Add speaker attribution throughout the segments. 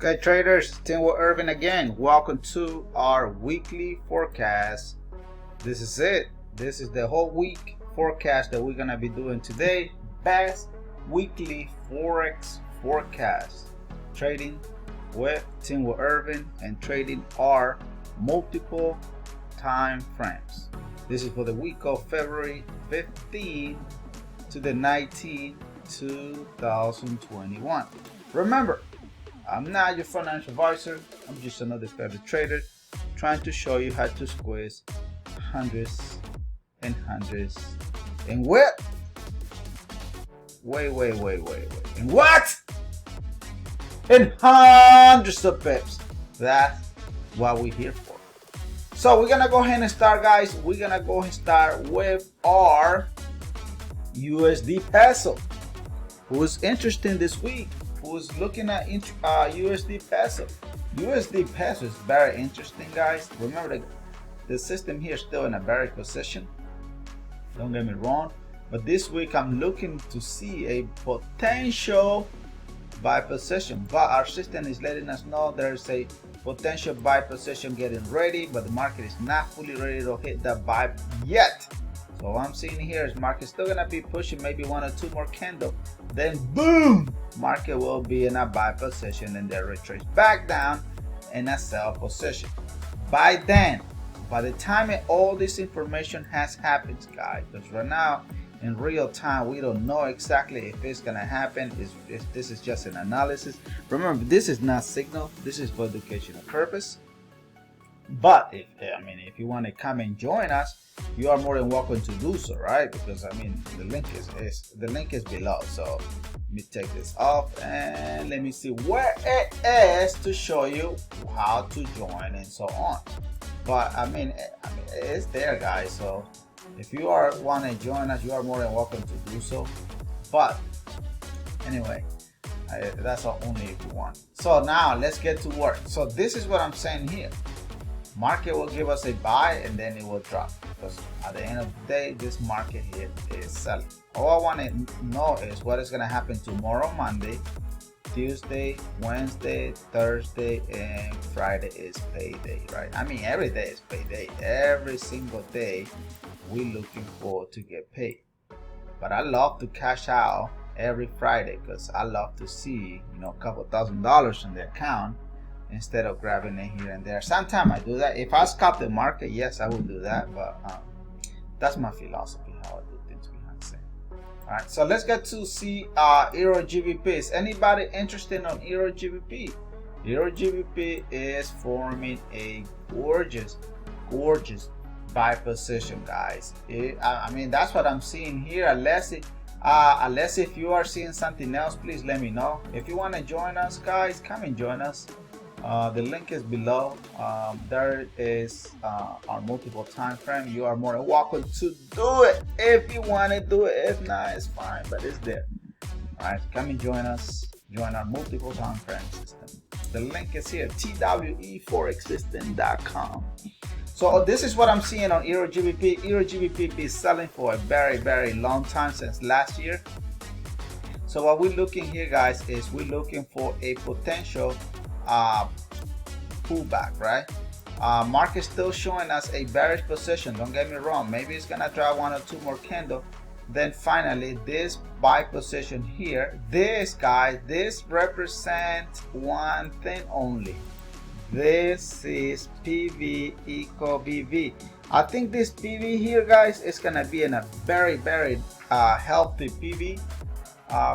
Speaker 1: Okay, traders, Teamwitherving again. Welcome to our weekly forecast. This is it. This is the whole week forecast that we're gonna be doing today. Best weekly forex forecast. Trading with Teamwitherving and trading are multiple time frames. This is for the week of February 15th to the 19th, 2021. Remember, I'm not your financial advisor. I'm just another favorite trader trying to show you how to squeeze hundreds and hundreds and what? Wait. And what? And hundreds of pips. That's what we're here for. So we're gonna go ahead and start, guys. We're gonna go ahead and start with our USD peso. Who's interested this week? Who's looking at USD peso? USD peso is very interesting, guys. Remember, the system here is still in a bearish position. Don't get me wrong, but this week I'm looking to see a potential buy position. But our system is letting us know there's a potential buy position getting ready, but the market is not fully ready to hit that buy yet. So what I'm seeing here is market still gonna be pushing maybe one or two more candles. Then boom, market will be in a buy position and then retrace back down in a sell position. By then, by the time all this information has happened, guys, because right now in real time we don't know exactly if it's gonna happen. If this is just an analysis. Remember, this is not signal. This is for educational purpose. But if you want to come and join us, you are more than welcome to do so, right? Because the link is below. So let me take this off and let me see where it is to show you how to join and so on. But it's there, guys. So if you want to join us, you are more than welcome to do so. But anyway, that's only if you want. So now let's get to work. So this is what I'm saying here. Market will give us a buy and then it will drop, because at the end of the day this market here is selling. All I want to know is what is going to happen tomorrow, Monday, Tuesday, Wednesday, Thursday, and Friday is payday, right? Every day is payday. Every single day we're looking forward to get paid. But I love to cash out every Friday because I love to see a couple $1,000s in the account, instead of grabbing it here and there. Sometimes I do that. If I scalp the market, yes, I will do that. But that's my philosophy, how I do things behind the scene. All right, so let's get to see EURUSD. Is anybody interested on EURUSD? EURUSD is forming a gorgeous buy position, guys. That's what I'm seeing here. Unless if you are seeing something else, please let me know. If you want to join us, guys, come and join us. The link is below. There is our multiple time frame. You are more than welcome to do it if you want to do it. If not, it's fine, but it's there. All right, come and join us. Join our multiple time frame system. The link is here, TWEforexsystem.com. So this is what I'm seeing on EURUSD. EURUSD is selling for a very long time, since last year. So what we're looking here, guys, is we're looking for a potential pullback, right? Market still showing us a bearish position. Don't get me wrong. Maybe it's gonna try one or two more candles. Then finally, this buy position here. This, guys, this represents one thing only. This is PV equal BV. I think this PV here, guys, is gonna be in a very healthy PV.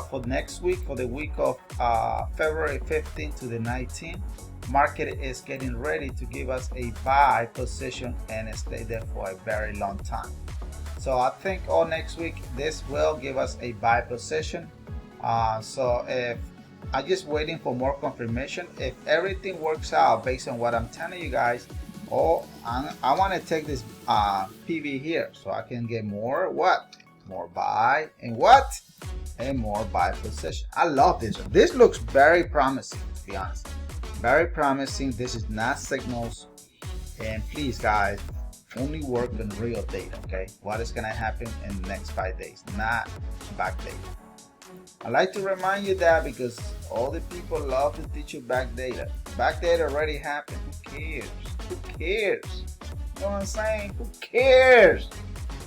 Speaker 1: For next week, for the week of February 15th to the 19th, market is getting ready to give us a buy position and stay there for a very long time. So I think all next week this will give us a buy position. So if I'm just waiting for more confirmation, if everything works out based on what I'm telling you guys, I want to take this PV here so I can get more buy and and more buy position. I love this one. This looks very promising, to be honest. Very promising. This is not signals. And please, guys, only work on real data, okay? What is gonna happen in the next 5 days, not back data. I like to remind you that because all the people love to teach you backdata. Backdata already happened. Who cares? Who cares? You know what I'm saying? Who cares?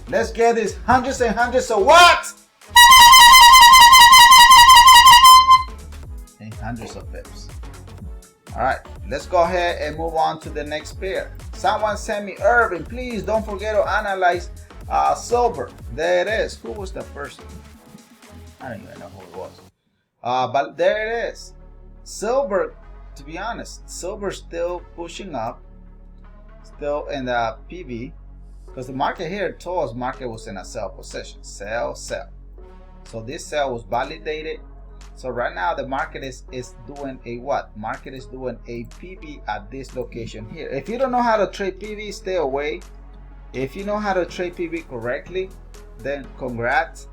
Speaker 1: Let's get this hundreds and hundreds of what? And hundreds of pips. Alright, let's go ahead and move on to the next pair. Someone sent me Irving. Please don't forget to analyze silver. There it is. Who was the person? I don't even know who it was. But there it is. Silver, to be honest, silver still pushing up. Still in the PV. Because the market here told us market was in a sell position. Sell, sell. So this sell was validated. So right now the market is doing a what? Market is doing a PV at this location here. If you don't know how to trade PV, stay away. If you know how to trade PV correctly, then congrats.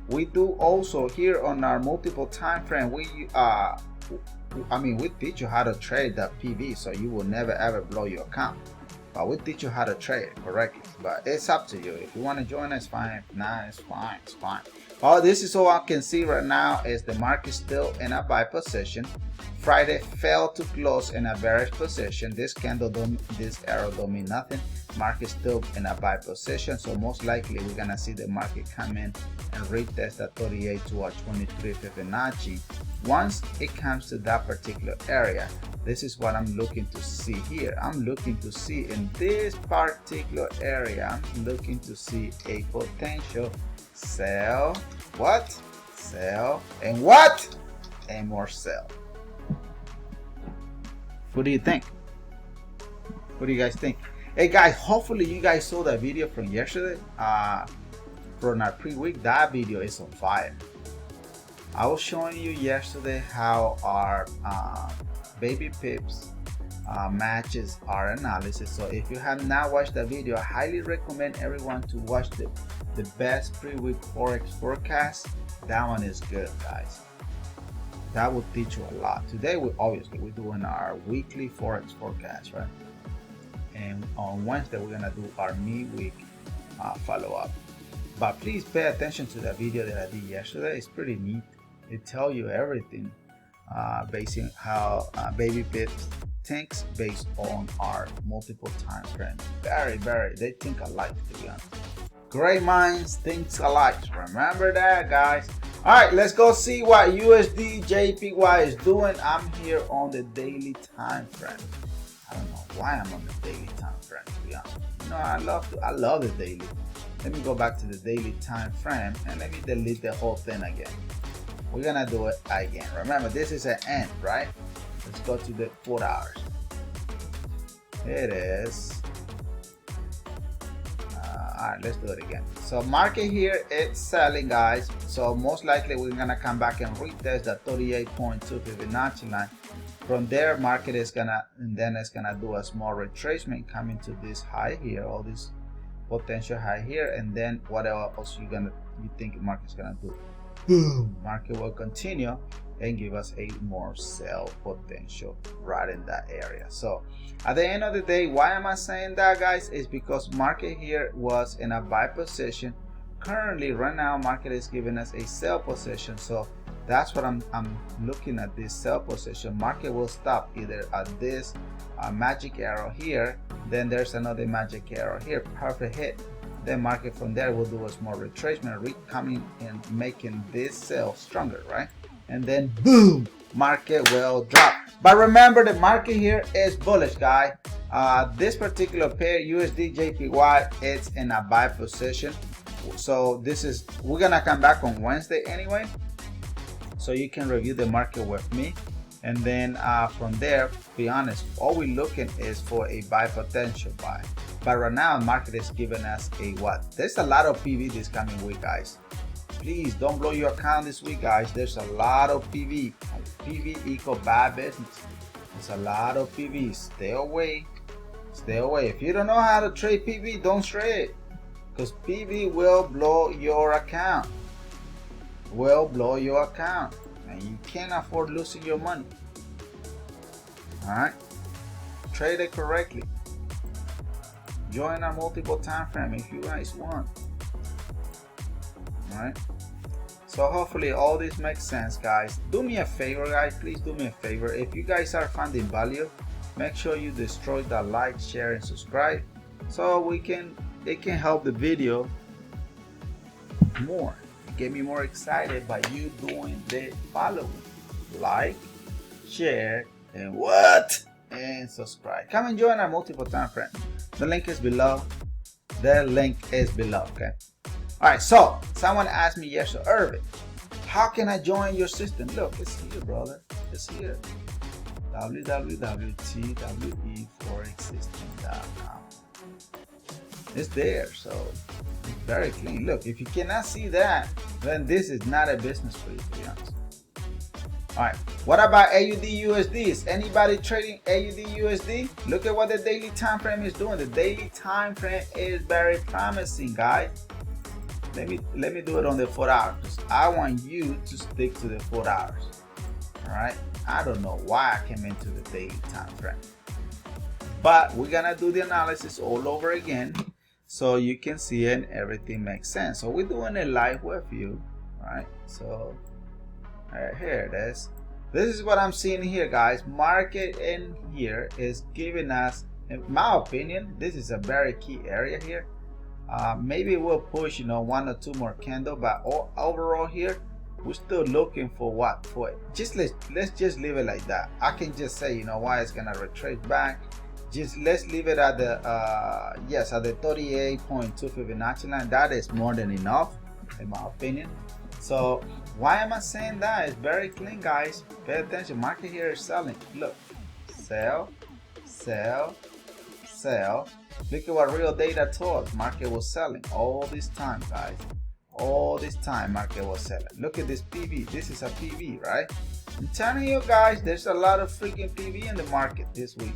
Speaker 1: We do also here on our multiple time frame, we teach you how to trade the PV so you will never ever blow your account. But we teach you how to trade it correctly. But it's up to you. If you want to join us, fine. If not, it's fine. It's fine. All this is all I can see right now is the market still in a buy position. Friday fell to close in a bearish position. This candle this arrow don't mean nothing. Market still in a buy position, so most likely we're gonna see the market come in and retest that 38 to a 23 Fibonacci. Once it comes to that particular area, this is what I'm looking to see here. I'm looking to see in this particular area, I'm looking to see a potential sell, what? Sell, and what? And more sell. What do you think? What do you guys think? Hey guys, hopefully you guys saw that video from yesterday. From our pre-week, that video is on fire. I was showing you yesterday how our baby pips matches our analysis. So if you have not watched the video, I highly recommend everyone to watch the best pre-week forex forecast. That one is good, guys. That will teach you a lot. Today we're doing our weekly forex forecast, right? And on Wednesday we're gonna do our midweek follow-up. But please pay attention to the video that I did yesterday. It's pretty neat. It tells you everything basing how baby pips thinks based on our multiple time frame. Very, they think alike, to be honest. Great minds think alike. Remember that, guys. All right, let's go see what USDJPY is doing. I'm here on the daily time frame. I don't know why I'm on the daily time frame, to be honest. You know, I love the daily. Let me go back to the daily time frame and let me delete the whole thing again. We're gonna do it again. Remember, this is an end, right? Let's go to the 4 hours. It is. All right, let's do it again. So market here, it's selling, guys. So most likely we're gonna come back and retest the 38.2 Fibonacci line. From there, market is gonna, and then it's gonna do a small retracement coming to this high here, all this potential high here, and then what else you think the market's gonna do? Boom! Market will continue and give us a more sell potential right in that area. So at the end of the day, why am I saying that, guys? Is because market here was in a buy position. Currently, right now, market is giving us a sell position. So that's what I'm looking at, this sell position. Market will stop either at this magic arrow here, then there's another magic arrow here, perfect hit. Then market from there will do a small retracement, coming and making this sell stronger, right? And then boom, market will drop. But remember, the market here is bullish, guys. This particular pair, USDJPY, it's in a buy position. So this is, we're gonna come back on Wednesday anyway, so you can review the market with me. And then from there, be honest, all we're looking is for a buy potential buy. But right now, the market is giving us a what? There's a lot of PV this coming week, guys. Please don't blow your account this week, guys. There's a lot of PV. PV equal bad business. There's a lot of PV. Stay away. Stay away. If you don't know how to trade PV, don't trade. Because PV will blow your account. Will blow your account. And you can't afford losing your money. Alright? Trade it correctly. Join our multiple time frame if you guys want. Alright? So So hopefully all this makes sense, guys. Do me a favor, guys, please do me a favor. If you guys are finding value, make sure you destroy that like, share, and subscribe, so it can help the video more, get me more excited by you doing the following: like, share, and and subscribe. Come and join our multiple time frame. The link is below. Okay. All right, so someone asked me yesterday, Irvin, how can I join your system? Look, it's here, brother. It's here. www.tweforexsystem.com. It's there, so it's very clean. Look, if you cannot see that, then this is not a business for you, to be honest. All right, what about AUDUSD? Is anybody trading AUDUSD? Look at what the daily time frame is doing. The daily time frame is very promising, guys. Let me do it on the 4 hours. I want you to stick to the 4 hours. All right, I don't know why I came into the daily time frame, but we're gonna do the analysis all over again so you can see it and everything makes sense. So we're doing a live web view, right? So right here it is. This is what I'm seeing here, guys. Market in here is giving us, in my opinion, this is a very key area here. Maybe we'll push, 1 or 2 more candles, but overall here we're still looking for what? For just let's just leave it like that. I can just say, why it's gonna retrace back. Just let's leave it at the yes, at the 38.2 Fibonacci line. That is more than enough, in my opinion. So why am I saying that? It's very clean, guys. Pay attention. Market here is selling. Look, sell, sell, sell. Look at what real data told us. Market was selling all this time, guys. All this time market was selling. Look at this PV. This is a PV, right? I'm telling you guys, there's a lot of freaking PV in the market this week.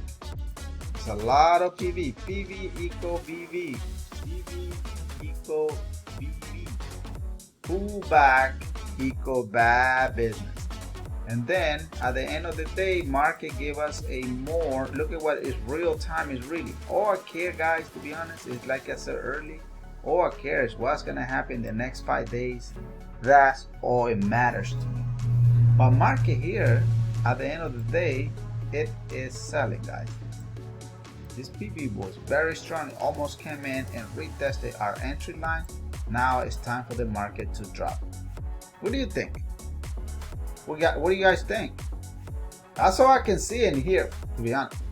Speaker 1: There's a lot of PV. PV equal VV. PV equal VV. Pull back equal bad business. And then at the end of the day, market gave us a more, look at what is real time is really. All I care, guys, to be honest, is like I said earlier, all I care is what's gonna happen in the next 5 days. That's all it matters to me. But market here, at the end of the day, it is selling, guys. This PB was very strong. It almost came in and retested our entry line. Now it's time for the market to drop. What do you think? What do you guys think? That's all I can see in here, to be honest.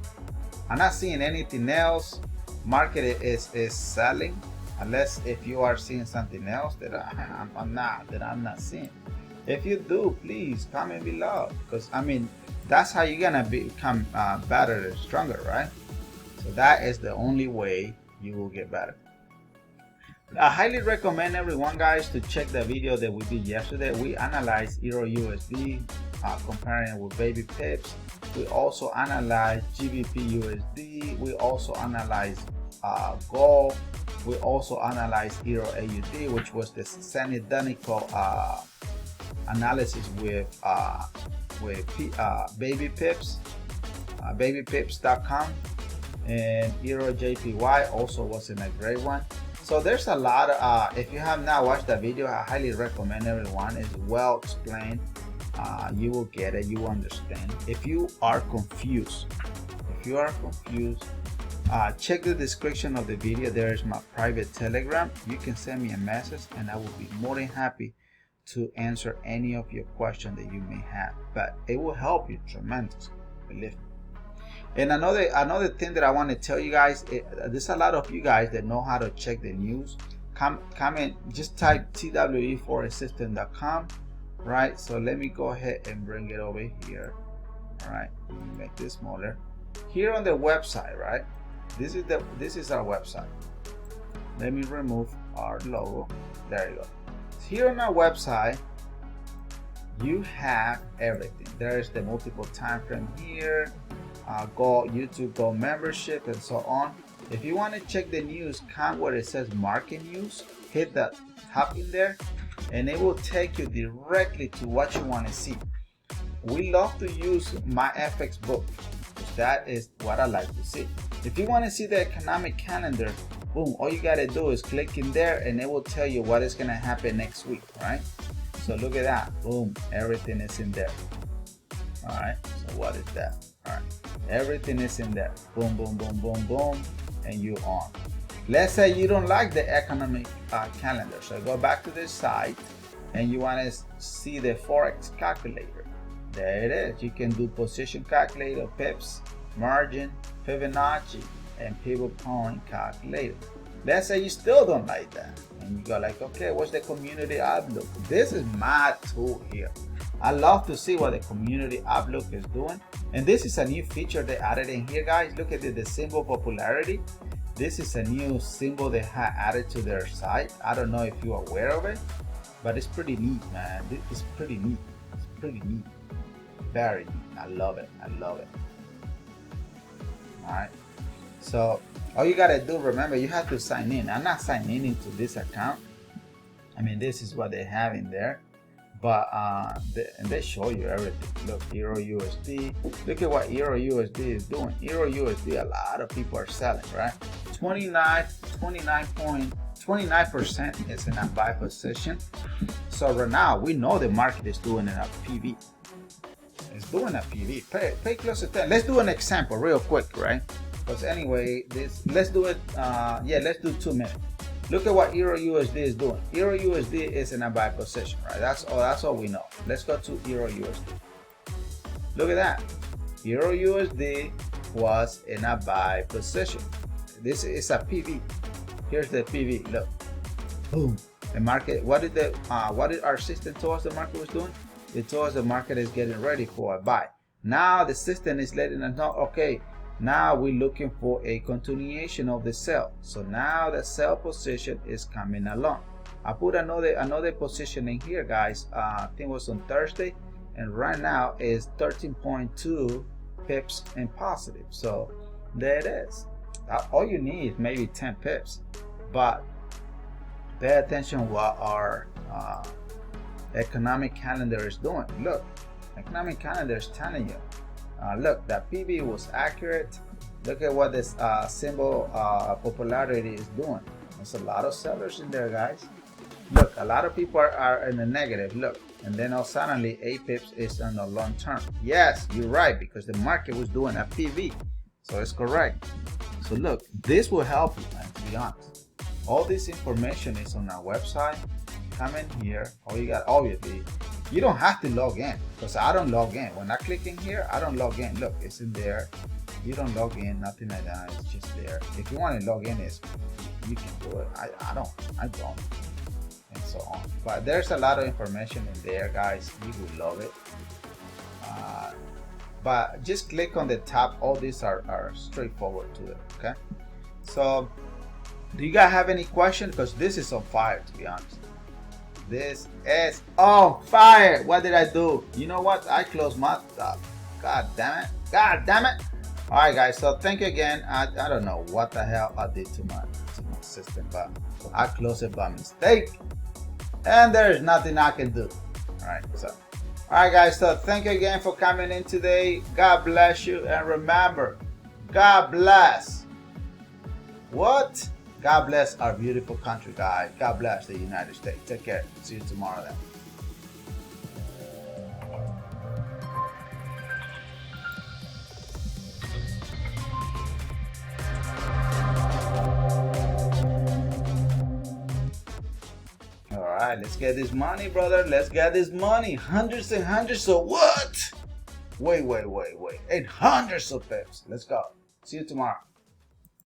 Speaker 1: I'm not seeing anything else. Market is selling, unless if you are seeing something else that I'm not seeing. If you do, please comment below, because I mean that's how you're gonna become better and stronger, right? So that is the only way you will get better. I highly recommend everyone, guys, to check the video that we did yesterday. We analyzed EURUSD, comparing with baby pips. We also analyzed GBPUSD. We also analyzed gold. We also analyzed EURAUD, which was the semi-identical analysis with baby pips, babypips.com, and EURUSDJPY also wasn't a great one. So there's a lot of, if you have not watched that video, I highly recommend everyone. It's well explained. You will get it, you will understand. If you are confused, check the description of the video. There is my private Telegram. You can send me a message and I will be more than happy to answer any of your questions that you may have. But it will help you tremendously, believe me. And another thing that I want to tell you guys, there's a lot of you guys that know how to check the news. Comment, just type TWEForexsystem.com, right? So let me go ahead and bring it over here. All right, let me make this smaller. Here on the website, right? This is our website. Let me remove our logo. There you go. Here on our website, you have everything. There's the multiple time frame here. YouTube Gold membership and so on. If you want to check the news, come where it says market news, hit that top in there and it will take you directly to what you want to see. We love to use my FX book, because that is what I like to see. If you want to see the economic calendar, boom, all you got to do is click in there and it will tell you what is going to happen next week, right? So look at that, boom, everything is in there. All right, so what is that? All right, everything is in there, boom, boom, boom, boom, boom, and you on. Let's say you don't like the economic calendar, so go back to this site and you want to see the Forex calculator. There it is. You can do position calculator, pips, margin, Fibonacci, and pivot point calculator. Let's say you still don't like that, and you go like, okay, what's the community outlook? This is my tool here. I love to see what the community outlook is doing, and this is a new feature they added in here, guys. Look at the symbol popularity. This is a new symbol they have added to their site. I don't know if you're aware of it, but it's pretty neat, man. It's pretty neat. It's pretty neat. Very neat. I love it. I love it. All right. So all you gotta do, remember, you have to sign in. I'm not signing into this account. I mean, this is what they have in there, but and they show you everything. Look, EURUSD. Look at what EURUSD is doing. EURUSD, a lot of people are selling, right? 29% is in a buy position. So right now, we know the market is doing a PV. It's doing a PV. Pay close attention. Let's do an example real quick, right? Because anyway, let's do it. Let's do 2 minutes. Look at what EURUSD is doing. EURUSD is in a buy position, right? That's all we know. Let's go to EURUSD. Look at that. EURUSD was in a buy position. This is a PV. Here's the PV. Look, boom. The market. What did our system tell us the market was doing? It told us the market is getting ready for a buy. Now the system is letting us know, okay, now we're looking for a continuation of the sell. So now the sell position is coming along. I put another position in here, guys. I think it was on Thursday, and right now is 13.2 pips in positive. So there it is. All you need is maybe 10 pips, but pay attention what our economic calendar is doing. Look, economic calendar is telling you. Look, that PV was accurate. Look at what this symbol popularity is doing. There's a lot of sellers in there, guys. Look, a lot of people are in the negative. Look, and then all suddenly 8 pips is on the long term. Yes, you're right, because the market was doing a PV, so it's correct. So look, this will help you, man, to be honest. All this information is on our website. Come in here. All you got, obviously, you don't have to log in, because I don't log in. When I click in here, I don't log in. Look, it's in there. You don't log in, nothing like that. It's just there. If you want to log in, you can do it. I don't, and so on. But there's a lot of information in there, guys. You will love it. But just click on the top. All these are straightforward to it. Okay. So, do you guys have any questions? Because this is on fire, to be honest. This is on fire. What did I do? You know what? I closed my stuff. God damn it. God damn it. All right, guys. So thank you again. I don't know what the hell I did to my system, but I closed it by mistake, and there's nothing I can do. All right. So, all right, guys. So thank you again for coming in today. God bless you, and remember, God bless. What? God bless our beautiful country, guys. God bless the United States. Take care. See you tomorrow then. All right, let's get this money, brother. Let's get this money. Hundreds and hundreds of what? Wait. 800 of pips. Let's go. See you tomorrow.